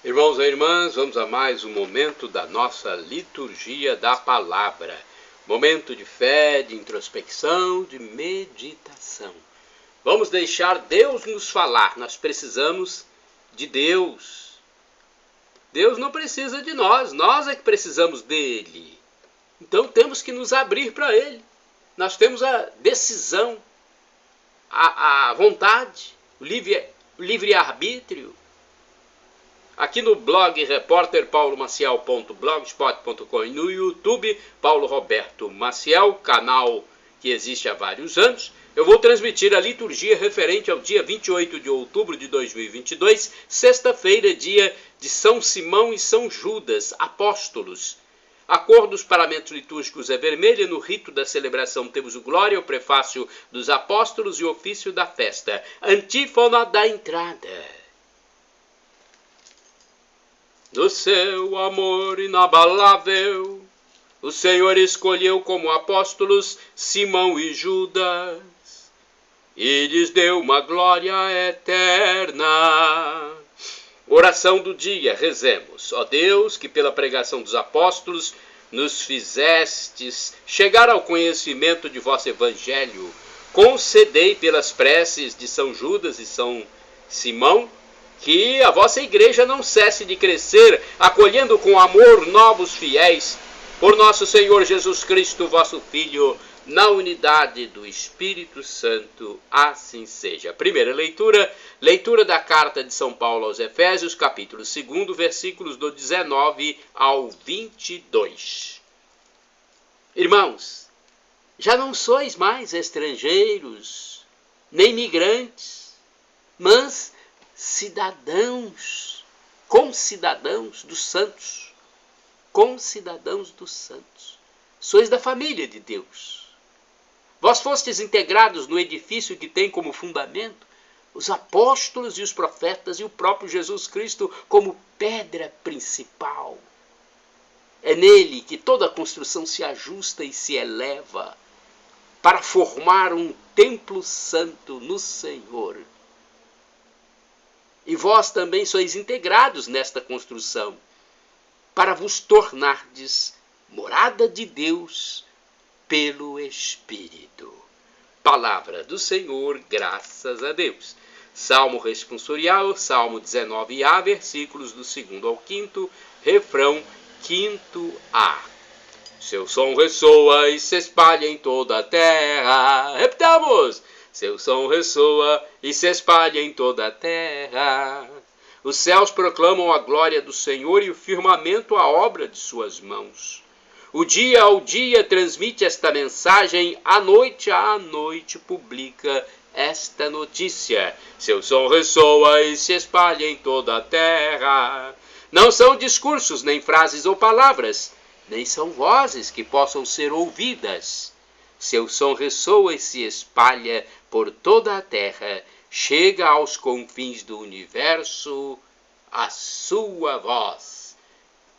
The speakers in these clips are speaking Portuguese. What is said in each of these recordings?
Irmãos e irmãs, vamos a mais um momento da nossa liturgia da palavra. Momento de fé, de introspecção, de meditação. Vamos deixar Deus nos falar. Nós precisamos de Deus. Deus não precisa de nós é que precisamos dele. Então temos que nos abrir para ele. Nós temos a decisão, a vontade, o livre-arbítrio. Aqui no blog repórterpaulomaciel.blogspot.com e no YouTube Paulo Roberto Maciel, canal que existe há vários anos, eu vou transmitir a liturgia referente ao dia 28 de outubro de 2022, sexta-feira, dia de São Simão e São Judas, apóstolos. A cor dos paramentos litúrgicos é vermelha, no rito da celebração temos o glória, o prefácio dos apóstolos e o ofício da festa. Antífona da entrada. No seu amor inabalável, o Senhor escolheu como apóstolos Simão e Judas, e lhes deu uma glória eterna. Oração do dia, rezemos. Ó Deus, que pela pregação dos apóstolos nos fizestes chegar ao conhecimento de vosso evangelho, concedei pelas preces de São Judas e São Simão, que a vossa igreja não cesse de crescer, acolhendo com amor novos fiéis, por nosso Senhor Jesus Cristo, vosso Filho, na unidade do Espírito Santo, assim seja. Primeira leitura, leitura da carta de São Paulo aos Efésios, capítulo 2, versículos do 19 ao 22. Irmãos, já não sois mais estrangeiros, nem migrantes, mas cidadãos, concidadãos dos santos, concidadãos dos santos. Sois da família de Deus. Vós fostes integrados no edifício que tem como fundamento os apóstolos e os profetas e o próprio Jesus Cristo como pedra principal. É nele que toda a construção se ajusta e se eleva para formar um templo santo no Senhor. E vós também sois integrados nesta construção, para vos tornardes morada de Deus pelo Espírito. Palavra do Senhor, graças a Deus. Salmo responsorial, Salmo 19a, versículos do 2º ao 5º, refrão 5a. Seu som ressoa e se espalha em toda a terra. Repitamos! Seu som ressoa e se espalha em toda a terra. Os céus proclamam a glória do Senhor e o firmamento a obra de suas mãos. O dia ao dia transmite esta mensagem, à noite publica esta notícia. Seu som ressoa e se espalha em toda a terra. Não são discursos, nem frases ou palavras, nem são vozes que possam ser ouvidas. Seu som ressoa e se espalha por toda a terra, chega aos confins do universo a sua voz.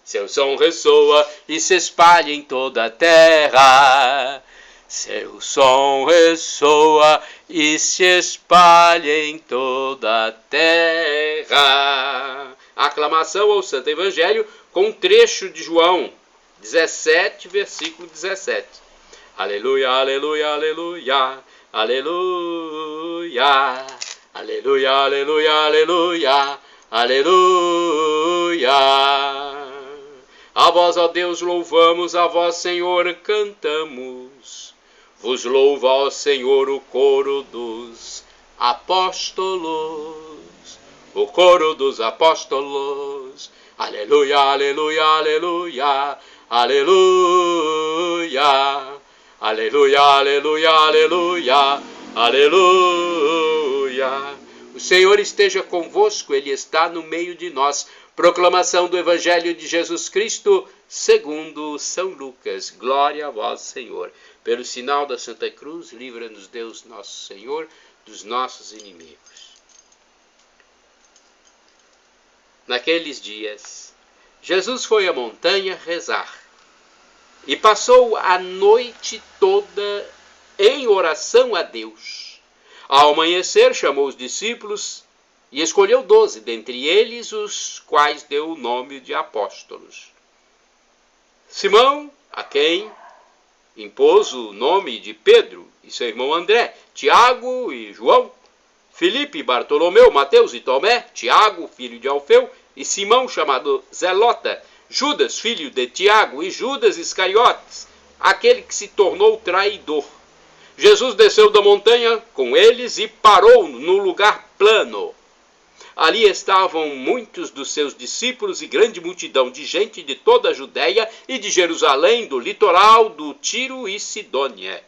Seu som ressoa e se espalha em toda a terra. Seu som ressoa e se espalha em toda a terra. Aclamação ao Santo Evangelho com um trecho de João 17, versículo 17. Aleluia, aleluia, aleluia, aleluia, aleluia, aleluia, aleluia, aleluia. A vós, ó Deus, louvamos, a vós, Senhor, cantamos. Vos louva, ó Senhor, o coro dos apóstolos, o coro dos apóstolos. Aleluia, aleluia, aleluia, aleluia. Aleluia, aleluia, aleluia, aleluia. O Senhor esteja convosco, Ele está no meio de nós. Proclamação do Evangelho de Jesus Cristo, segundo São Lucas. Glória a vós, Senhor. Pelo sinal da Santa Cruz, livra-nos Deus nosso Senhor dos nossos inimigos. Naqueles dias, Jesus foi à montanha rezar. E passou a noite toda em oração a Deus. Ao amanhecer, chamou os discípulos e escolheu 12, dentre eles os quais deu o nome de apóstolos. Simão, a quem impôs o nome de Pedro, e seu irmão André, Tiago e João, Filipe, Bartolomeu, Mateus e Tomé, Tiago, filho de Alfeu, e Simão, chamado Zelota, Judas, filho de Tiago, e Judas Iscariotes, aquele que se tornou traidor. Jesus desceu da montanha com eles e parou no lugar plano. Ali estavam muitos dos seus discípulos e grande multidão de gente de toda a Judéia e de Jerusalém, do litoral, do Tiro e Sidônia.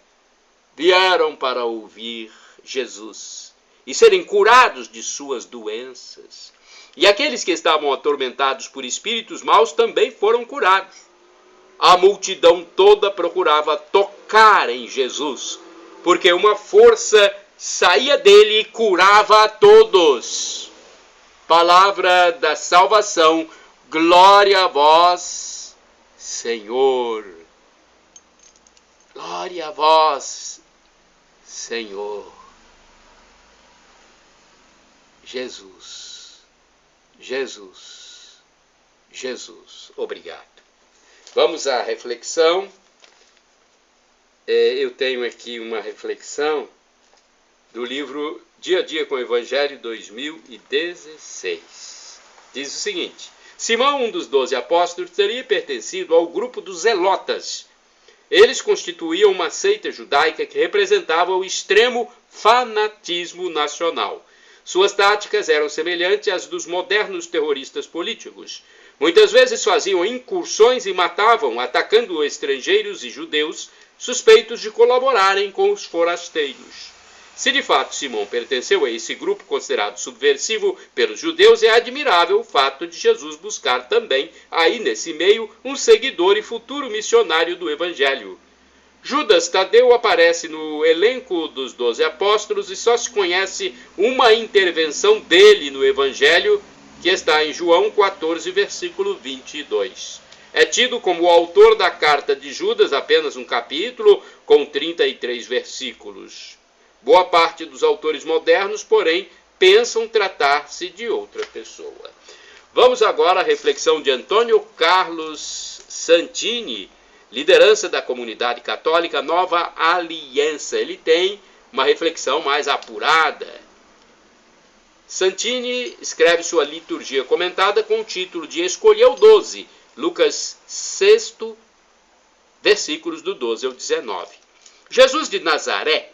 Vieram para ouvir Jesus e serem curados de suas doenças. E aqueles que estavam atormentados por espíritos maus também foram curados. A multidão toda procurava tocar em Jesus, porque uma força saía dele e curava a todos. Palavra da salvação, glória a vós, Senhor. Glória a vós, Senhor. Jesus, Jesus, Jesus. Obrigado. Vamos à reflexão. Eu tenho aqui uma reflexão do livro Dia a Dia com o Evangelho 2016. Diz o seguinte: Simão, um dos 12 apóstolos, teria pertencido ao grupo dos Zelotas. Eles constituíam uma seita judaica que representava o extremo fanatismo nacional. Suas táticas eram semelhantes às dos modernos terroristas políticos. Muitas vezes faziam incursões e matavam, atacando estrangeiros e judeus suspeitos de colaborarem com os forasteiros. Se de fato Simão pertenceu a esse grupo considerado subversivo pelos judeus, é admirável o fato de Jesus buscar também, aí nesse meio, um seguidor e futuro missionário do Evangelho. Judas Tadeu aparece no elenco dos 12 apóstolos e só se conhece uma intervenção dele no Evangelho, que está em João 14, versículo 22. É tido como o autor da carta de Judas, apenas um capítulo, com 33 versículos. Boa parte dos autores modernos, porém, pensam tratar-se de outra pessoa. Vamos agora à reflexão de Antônio Carlos Santini, liderança da comunidade católica Nova Aliança. Ele tem uma reflexão mais apurada. Santini escreve sua liturgia comentada com o título de Escolheu 12, Lucas 6, versículos do 12 ao 19. Jesus de Nazaré,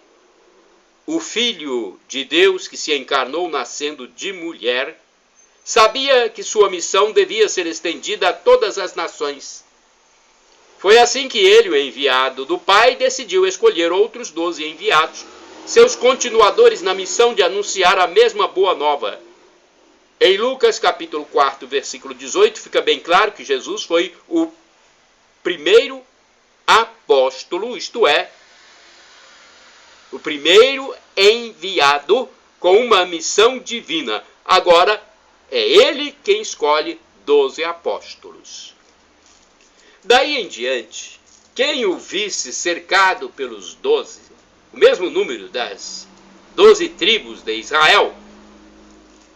o Filho de Deus que se encarnou nascendo de mulher, sabia que sua missão devia ser estendida a todas as nações. Foi assim que ele, o enviado do Pai, decidiu escolher outros 12 enviados, seus continuadores na missão de anunciar a mesma boa nova. Em Lucas capítulo 4, versículo 18, fica bem claro que Jesus foi o primeiro apóstolo, isto é, o primeiro enviado com uma missão divina. Agora, é ele quem escolhe 12 apóstolos. Daí em diante, quem o visse cercado pelos 12, o mesmo número das 12 tribos de Israel,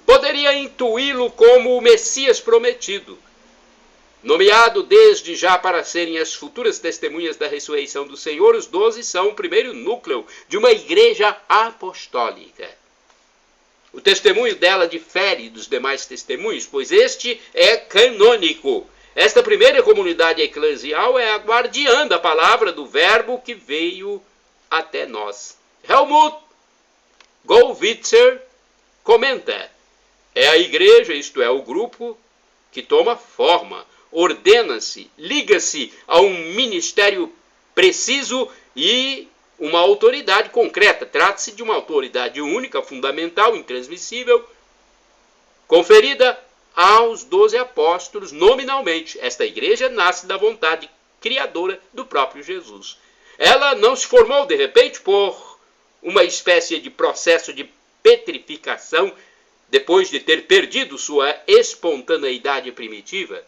poderia intuí-lo como o Messias prometido, nomeado desde já para serem as futuras testemunhas da ressurreição do Senhor. Os 12 são o primeiro núcleo de uma igreja apostólica. O testemunho dela difere dos demais testemunhos, pois este é canônico. Esta primeira comunidade eclesial é a guardiã da palavra do Verbo que veio até nós. Helmut Gollwitzer comenta: é a igreja, isto é, o grupo que toma forma, ordena-se, liga-se a um ministério preciso e uma autoridade concreta. Trata-se de uma autoridade única, fundamental, intransmissível, conferida aos 12 apóstolos nominalmente. Esta igreja nasce da vontade criadora do próprio Jesus. Ela não se formou de repente por uma espécie de processo de petrificação depois de ter perdido sua espontaneidade primitiva.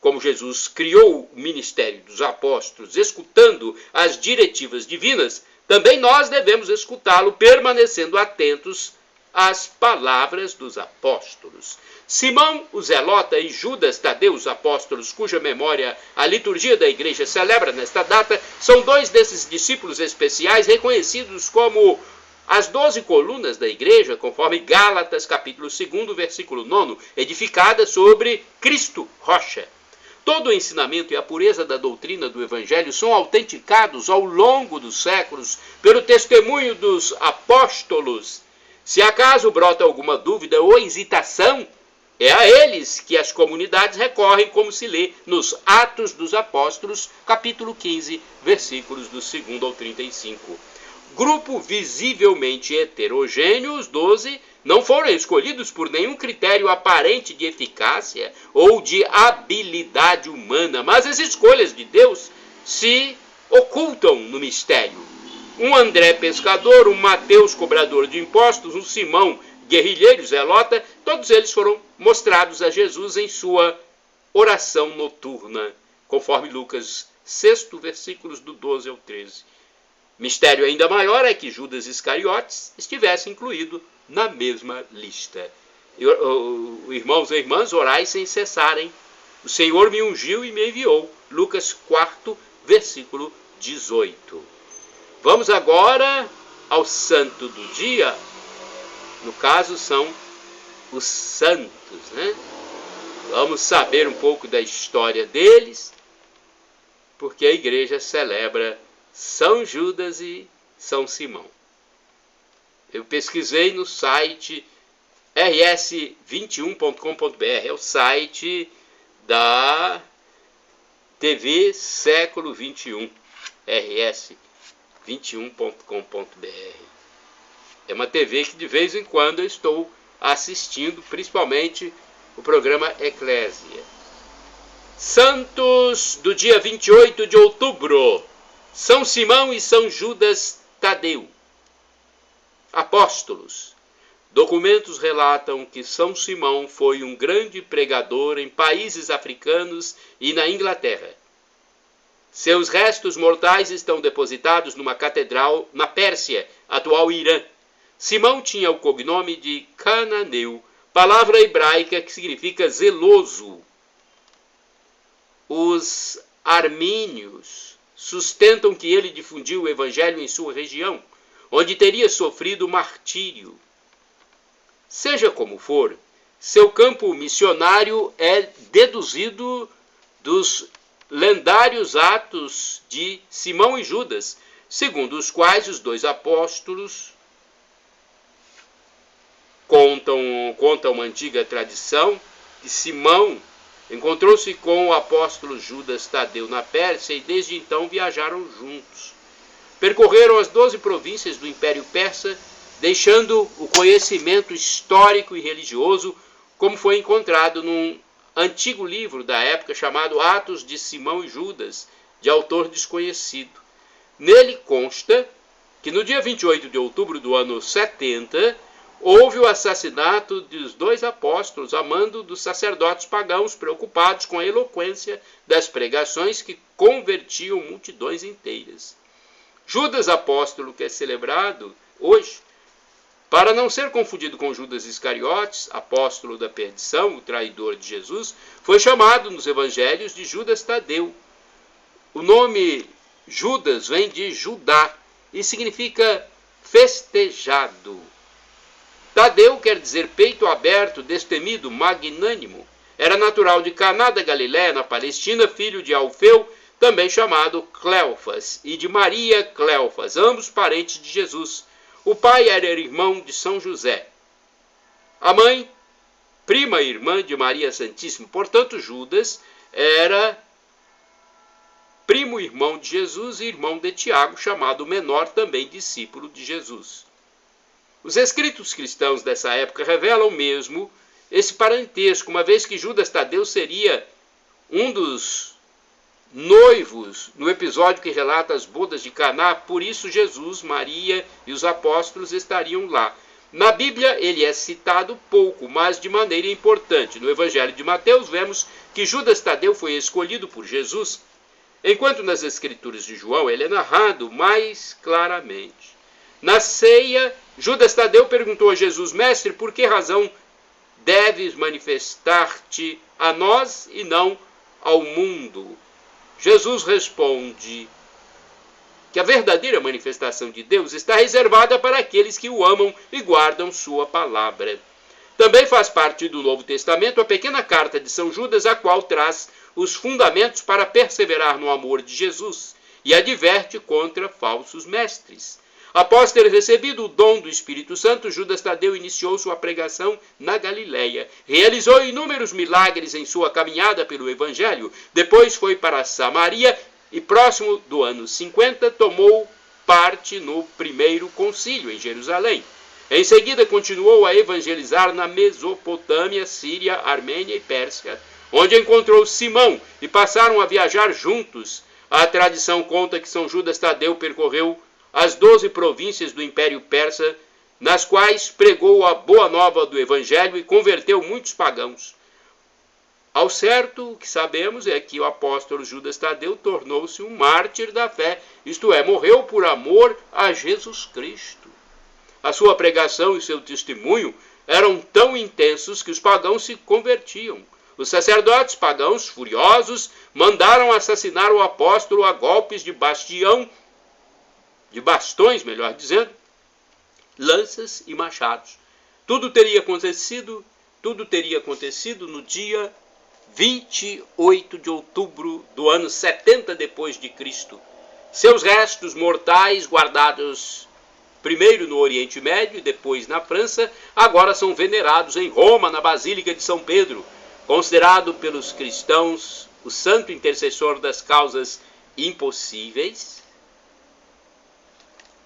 Como Jesus criou o ministério dos apóstolos escutando as diretivas divinas, também nós devemos escutá-lo permanecendo atentos as palavras dos apóstolos. Simão, o Zelota, e Judas Tadeu, os apóstolos, cuja memória a liturgia da igreja celebra nesta data, são dois desses discípulos especiais reconhecidos como as 12 colunas da igreja, conforme Gálatas, capítulo 2, versículo 9, edificada sobre Cristo, rocha. Todo o ensinamento e a pureza da doutrina do Evangelho são autenticados ao longo dos séculos pelo testemunho dos apóstolos. Se acaso brota alguma dúvida ou hesitação, é a eles que as comunidades recorrem, como se lê nos Atos dos Apóstolos, capítulo 15, versículos do 2 ao 35. Grupo visivelmente heterogêneo, os 12 não foram escolhidos por nenhum critério aparente de eficácia ou de habilidade humana, mas as escolhas de Deus se ocultam no mistério. Um André pescador, um Mateus cobrador de impostos, um Simão guerrilheiro zelota, todos eles foram mostrados a Jesus em sua oração noturna, conforme Lucas 6, versículos do 12 ao 13. Mistério ainda maior é que Judas Iscariotes estivesse incluído na mesma lista. Irmãos e irmãs, orai sem cessarem. O Senhor me ungiu e me enviou. Lucas 4, versículo 18. Vamos agora ao santo do dia. No caso, são os santos, né? Vamos saber um pouco da história deles, porque a igreja celebra São Judas e São Simão. Eu pesquisei no site rs21.com.br, é o site da TV Século 21, rs21.com.br. É uma TV que de vez em quando eu estou assistindo, principalmente o programa Eclésia. Santos do dia 28 de outubro. São Simão e São Judas Tadeu. Apóstolos. Documentos relatam que São Simão foi um grande pregador em países africanos e na Inglaterra. Seus restos mortais estão depositados numa catedral na Pérsia, atual Irã. Simão tinha o cognome de Cananeu, palavra hebraica que significa zeloso. Os armínios sustentam que ele difundiu o evangelho em sua região, onde teria sofrido martírio. Seja como for, seu campo missionário é deduzido dos lendários atos de Simão e Judas, segundo os quais os dois apóstolos conta uma antiga tradição que Simão encontrou-se com o apóstolo Judas Tadeu na Pérsia e desde então viajaram juntos. Percorreram as 12 províncias do Império Persa, deixando o conhecimento histórico e religioso, como foi encontrado num antigo livro da época chamado Atos de Simão e Judas, de autor desconhecido. Nele consta que no dia 28 de outubro do ano 70, houve o assassinato dos dois apóstolos a mando dos sacerdotes pagãos preocupados com a eloquência das pregações que convertiam multidões inteiras. Judas apóstolo, que é celebrado hoje, para não ser confundido com Judas Iscariotes, apóstolo da perdição, o traidor de Jesus, foi chamado nos evangelhos de Judas Tadeu. O nome Judas vem de Judá e significa festejado. Tadeu quer dizer peito aberto, destemido, magnânimo. Era natural de Caná da Galiléia, na Palestina, filho de Alfeu, também chamado Cleofas, e de Maria Cleofas, ambos parentes de Jesus. O pai era irmão de São José. A mãe, prima e irmã de Maria Santíssima. Portanto, Judas era primo irmão de Jesus e irmão de Tiago, chamado menor, também discípulo de Jesus. Os escritos cristãos dessa época revelam mesmo esse parentesco, uma vez que Judas Tadeu seria um dos noivos no episódio que relata as bodas de Caná, por isso Jesus, Maria e os apóstolos estariam lá. Na Bíblia ele é citado pouco, mas de maneira importante. No Evangelho de Mateus vemos que Judas Tadeu foi escolhido por Jesus, enquanto nas Escrituras de João ele é narrado mais claramente. Na ceia, Judas Tadeu perguntou a Jesus: Mestre, por que razão deves manifestar-te a nós e não ao mundo? Jesus responde que a verdadeira manifestação de Deus está reservada para aqueles que o amam e guardam sua palavra. Também faz parte do Novo Testamento a pequena carta de São Judas, a qual traz os fundamentos para perseverar no amor de Jesus e adverte contra falsos mestres. Após ter recebido o dom do Espírito Santo, Judas Tadeu iniciou sua pregação na Galileia. Realizou inúmeros milagres em sua caminhada pelo Evangelho. Depois foi para Samaria e, próximo do ano 50, tomou parte no primeiro concílio em Jerusalém. Em seguida, continuou a evangelizar na Mesopotâmia, Síria, Armênia e Pérsia, onde encontrou Simão e passaram a viajar juntos. A tradição conta que São Judas Tadeu percorreu as 12 províncias do Império Persa, nas quais pregou a boa nova do Evangelho e converteu muitos pagãos. Ao certo, o que sabemos é que o apóstolo Judas Tadeu tornou-se um mártir da fé, isto é, morreu por amor a Jesus Cristo. A sua pregação e seu testemunho eram tão intensos que os pagãos se convertiam. Os sacerdotes pagãos, furiosos, mandaram assassinar o apóstolo a golpes de bastões, melhor dizendo, lanças e machados. Tudo teria acontecido no dia 28 de outubro do ano 70 depois de Cristo. Seus restos mortais, guardados primeiro no Oriente Médio e depois na França, agora são venerados em Roma, na Basílica de São Pedro, considerado pelos cristãos o santo intercessor das causas impossíveis.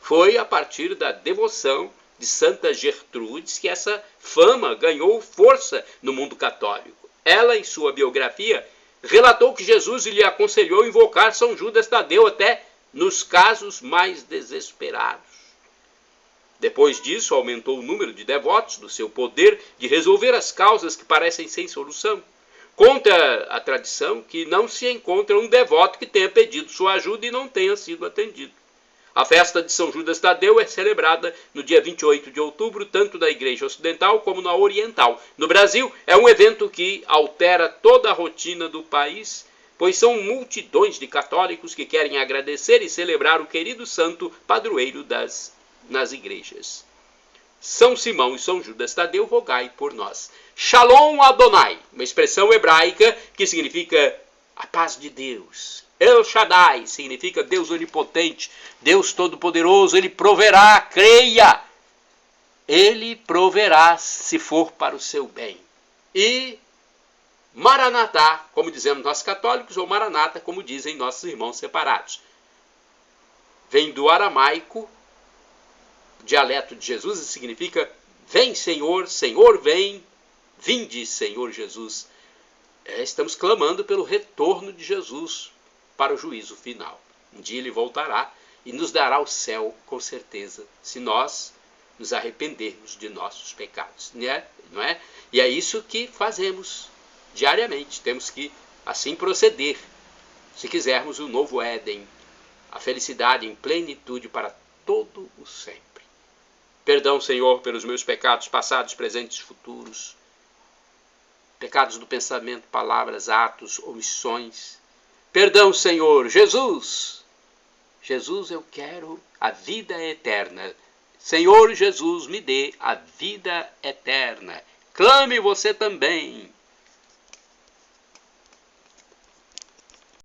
Foi a partir da devoção de Santa Gertrudes que essa fama ganhou força no mundo católico. Ela, em sua biografia, relatou que Jesus lhe aconselhou invocar São Judas Tadeu até nos casos mais desesperados. Depois disso, aumentou o número de devotos do seu poder de resolver as causas que parecem sem solução. Conta a tradição que não se encontra um devoto que tenha pedido sua ajuda e não tenha sido atendido. A festa de São Judas Tadeu é celebrada no dia 28 de outubro, tanto na Igreja Ocidental como na Oriental. No Brasil, é um evento que altera toda a rotina do país, pois são multidões de católicos que querem agradecer e celebrar o querido santo padroeiro nas igrejas. São Simão e São Judas Tadeu, rogai por nós. Shalom Adonai, uma expressão hebraica que significa a paz de Deus. El Shaddai significa Deus onipotente, Deus todo-poderoso. Ele proverá, creia. Ele proverá se for para o seu bem. E Maranatá, como dizemos nós católicos, ou Maranata, como dizem nossos irmãos separados. Vem do aramaico, dialeto de Jesus, e significa vem Senhor, Senhor vem, vinde Senhor Jesus. Estamos clamando pelo retorno de Jesus para o juízo final. Um dia ele voltará e nos dará o céu, com certeza, se nós nos arrependermos de nossos pecados. Não é? E é isso que fazemos diariamente. Temos que assim proceder, se quisermos o novo Éden, a felicidade em plenitude para todo o sempre. Perdão, Senhor, pelos meus pecados passados, presentes e futuros. Pecados do pensamento, palavras, atos, omissões. Perdão, Senhor. Jesus, eu quero a vida eterna. Senhor Jesus, me dê a vida eterna. Clame você também.